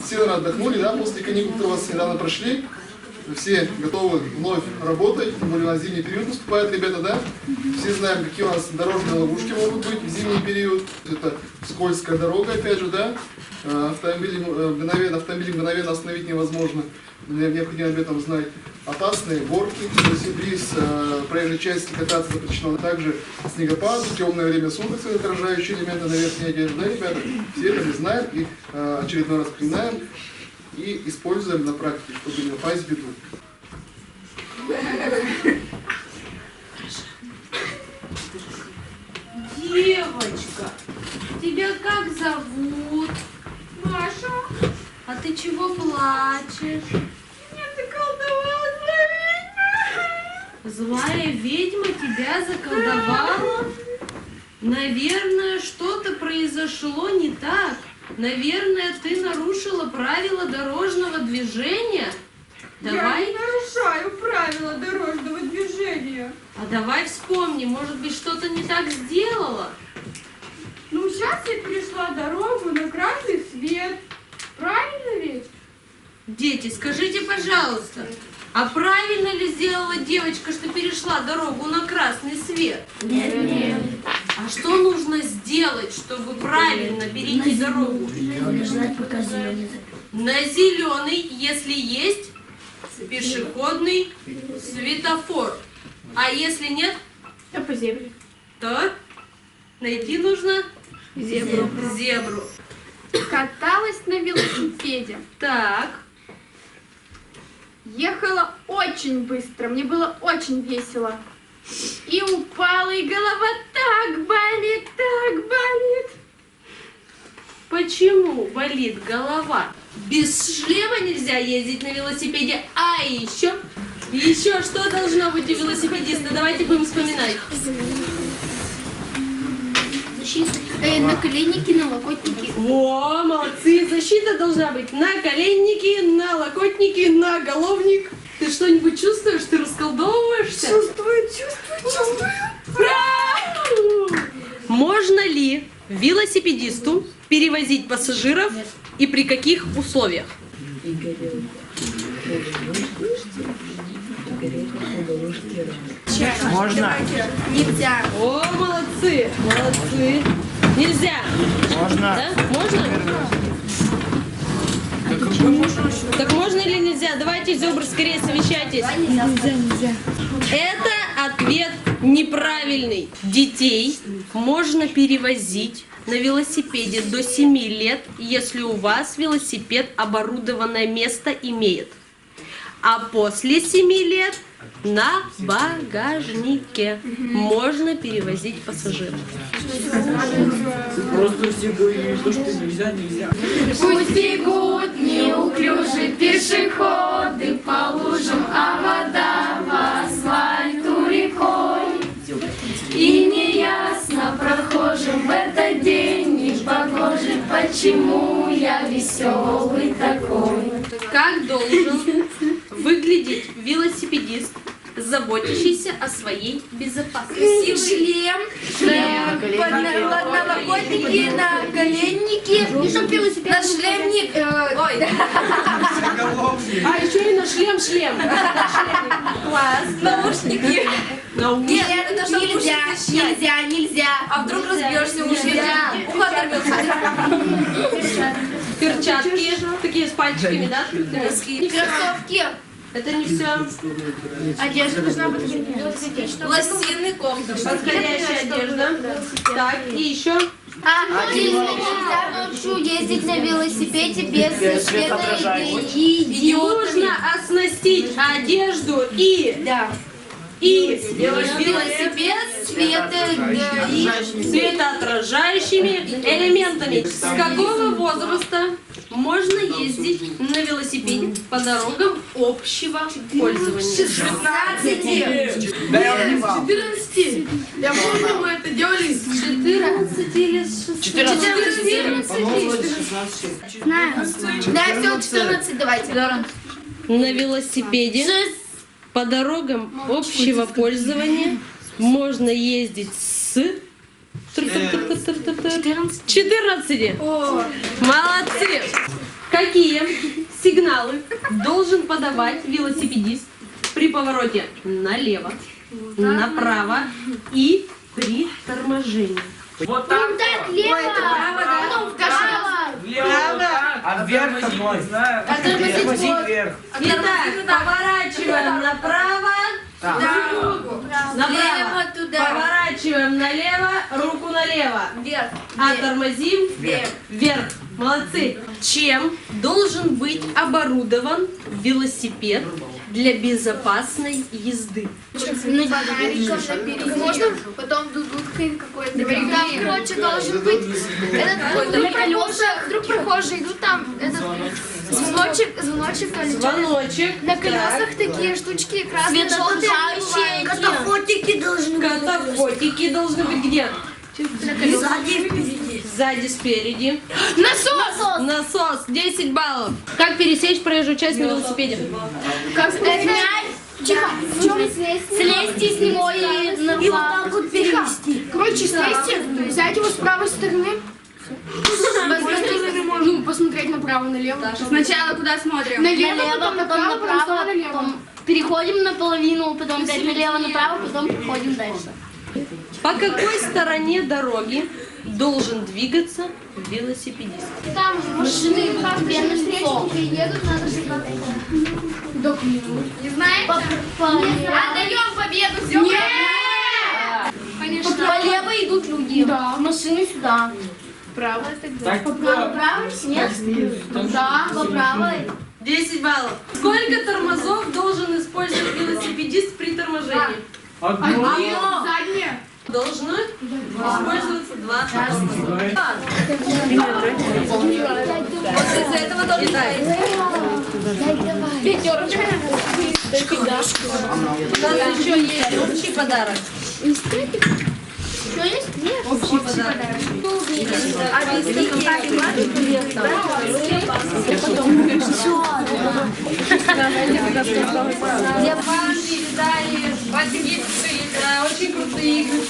Все, наверное, отдохнули, да, после каникул, которые у вас недавно прошли. Все готовы вновь работать, тем более у нас зимний период наступает, ребята, да? Все знаем, какие у нас дорожные ловушки могут быть в зимний период. Это скользкая дорога, опять же, да? Автомобили мгновенно остановить невозможно. Необходимо об этом знать. Опасные горки, то есть близ проезжей части кататься запрещено. Также снегопад, темное время суток, отражающие элементы на верхней одежде. Да, ребята? Все это мы знаем и очередной раз вспоминаем и используем на практике, чтобы не попасть в беду. Девочка, тебя как зовут? Маша. А ты чего плачешь? Меня заколдовала злая ведьма. Злая ведьма тебя заколдовала? Наверное, что-то произошло не так. Наверное, ты нарушила правила дорожного движения. Я Давай, не нарушаю правила дорожного движения. а давай вспомни, может быть, что-то не так сделала? Ну, сейчас я перешла дорогу на красный свет. Правильно ведь? Дети, скажите, пожалуйста, а правильно ли сделала девочка, что перешла дорогу на красный свет? Нет. А что нужно сделать, чтобы правильно перейти дорогу? Ждать, пока зеленый. На зеленый, если есть пешеходный светофор. А если нет, Я по зебре. то найти нужно зебру. Каталась на велосипеде. Так, Ехала очень быстро. Мне было очень весело. И упала, и голова так болит, так болит. почему болит голова? Без шлема нельзя ездить на велосипеде. А еще что должно быть у велосипедиста? Давайте будем вспоминать. Наколенники, налокотники. О, молодцы! Защита должна быть на коленники, на локотники, на головник. Ты что-нибудь чувствуешь? Ты расколдовываешься? Чувствую. Браво! Можно ли велосипедисту перевозить пассажиров и при каких условиях? Можно? Нельзя. О, молодцы! Нельзя! Можно? Да? Можно? Так можно или нельзя? Давайте, зебры, скорее совещайтесь. Нельзя. Это ответ неправильный. Детей можно перевозить на велосипеде до 7 лет, если у вас велосипед оборудованное место имеет. А после 7 лет на багажнике можно перевозить пассажиров. Просто все говорили, что нельзя. Пусть бегут неуклюжие пешеходы по лужам, а вода по асфальту рекой. И неясно прохожим в этот день непогожий, почему я веселый такой. Как должен выглядеть велосипедист, заботящийся о своей безопасности? Шлем, налокотники, на коленники, на шлемник. А еще и на шлем. Класс. Наушники. Нет, это нельзя. А вдруг разбьешься уши? Ухо оторвется. Перчатки, такие с пальчиками, да? Кроссовки. Это не все. Одежда должна быть лосиный комплекс. Подходящая одежда. Так, и еще. Нельзя ночью ездить на велосипеде без света И нужно оснастить одежду и велосипед светоотражающими элементами. С какого возраста можно ездить на велосипеде по дорогам общего пользования? 16. Да я узнавал. 14. Я помню, мы это делали с 14 или с 16? 14. Да, все, 14 давайте. На велосипеде по дорогам общего пользования можно ездить с 14. Молодцы! Какие Какие сигналы должен подавать велосипедист при повороте налево, направо и при торможении? Вот так. Лево, потом вправо. Влево вот так. А вверх одной. Тормозить вверх. Итак, поворачиваем направо, направо, поворачиваем налево, руку налево, а тормозим вверх. Молодцы. Чем должен быть оборудован велосипед для безопасной езды? Можно потом дудкой какой-то. Там, короче, должен быть этот вдруг прохожие идут там этот звоночек, то ли что. Звоночек. На колесах такие штучки красные, желтые. Катафотики должны быть. Катафотики должны быть где? Сзади и впереди. Сзади, спереди. Насос! Насос. 10 баллов. Как пересечь проезжую часть на велосипеде? Как Тихо. Слезть с него И вот так вот перевести. Короче, слезьте, взять его с правой стороны. Ну, посмотреть направо-налево. Сначала куда смотрим? Налево, потом направо, потом снова налево. потом переходим наполовину, потом опять налево, направо, потом переходим дальше. По какой стороне дороги должен двигаться велосипедист? Там машины две навстречу едут, надо же не знаете? Отдаем победу, все. Конечно. Полево идут люди. Да. Машины сюда. Право. Так, Право? Нет? Да, по правой. 10 баллов. Сколько тормозов должен использовать велосипедист при торможении? одной. Задние. Должно использоваться 2 тормоза. Вот из-за этого должен Пятерочка. У нас еще есть общий подарок. Что есть? Нет. Общий подарок. Вам передали очень крутые игры.